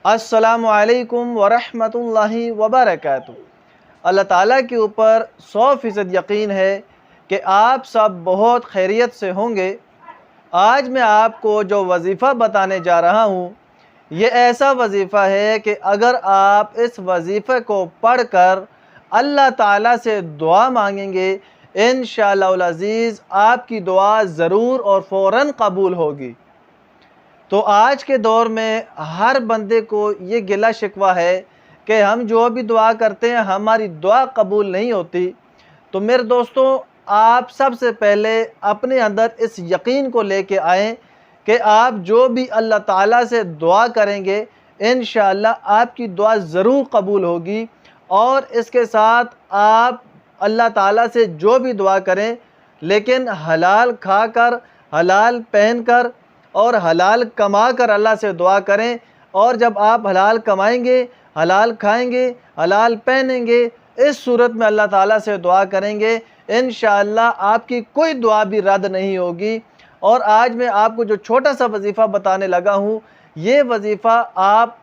अस्सलामु अलैकुम वरहमत ल्लाहि वबरकातुहू। अल्लाह ताला के ऊपर 100% यकीन है कि आप सब बहुत खैरियत से होंगे। आज मैं आपको जो वजीफ़ा बताने जा रहा हूँ, ये ऐसा वजीफ़ा है कि अगर आप इस वजीफ़े को पढ़कर अल्लाह ताला से दुआ मांगेंगे, इंशाअल्लाहुल अज़ीज़ आपकी दुआ ज़रूर और फ़ौरन कबूल होगी। तो आज के दौर में हर बंदे को ये गिला शिकवा है कि हम जो भी दुआ करते हैं हमारी दुआ कबूल नहीं होती। तो मेरे दोस्तों, आप सबसे पहले अपने अंदर इस यकीन को लेके आएँ कि आप जो भी अल्लाह ताला से दुआ करेंगे, इंशाअल्लाह आपकी दुआ ज़रूर कबूल होगी। और इसके साथ आप अल्लाह ताला से जो भी दुआ करें, लेकिन हलाल खाकर, हलाल पहनकर और हलाल कमा कर अल्लाह से दुआ करें। और जब आप हलाल कमाएंगे, हलाल खाएंगे, हलाल पहनेंगे, इस सूरत में अल्लाह ताला से दुआ करेंगे, इंशाअल्लाह आपकी कोई दुआ भी रद्द नहीं होगी। और आज मैं आपको जो छोटा सा वजीफ़ा बताने लगा हूँ, ये वजीफ़ा आप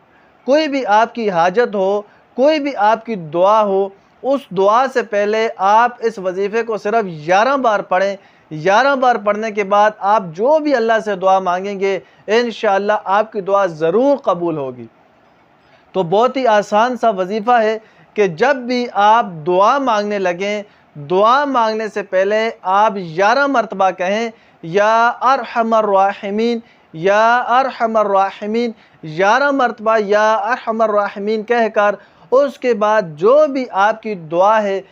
कोई भी आपकी हाजत हो, कोई भी आपकी दुआ हो, उस दुआ से पहले आप इस वजीफ़े को सिर्फ 11 बार पढ़ें। 11 बार पढ़ने के बाद आप जो भी अल्लाह से दुआ मांगेंगे, इंशाअल्लाह आपकी दुआ ज़रूर कबूल होगी। तो बहुत ही आसान सा वजीफ़ा है कि जब भी आप दुआ मांगने लगें, दुआ मांगने से पहले आप 11 मरतबा कहें, या अरहमर राहिमीन, या अरहमर राहिमीन। 11 मरतबा या अरहमर राहिमीन कहकर उसके बाद जो भी आपकी दुआ है,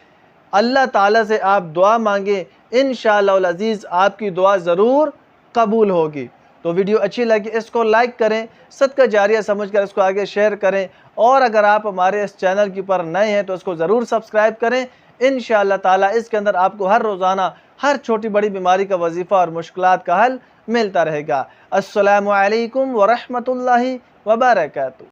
अल्लाह ताला से आप दुआ मांगे, इंशाअल्लाहुल अज़ीज़ आपकी दुआ ज़रूर कबूल होगी। तो वीडियो अच्छी लगी इसको लाइक करें, सदका जारिया समझकर इसको आगे शेयर करें। और अगर आप हमारे इस चैनल के ऊपर नए हैं तो इसको ज़रूर सब्सक्राइब करें। इंशाअल्लाह ताला इसके अंदर आपको हर रोज़ाना हर छोटी बड़ी बीमारी का वजीफ़ा और मुश्किलात का हल मिलता रहेगा। अस्सलामु अलैकुम वरहमतुल्लाहि वबरकातुहू।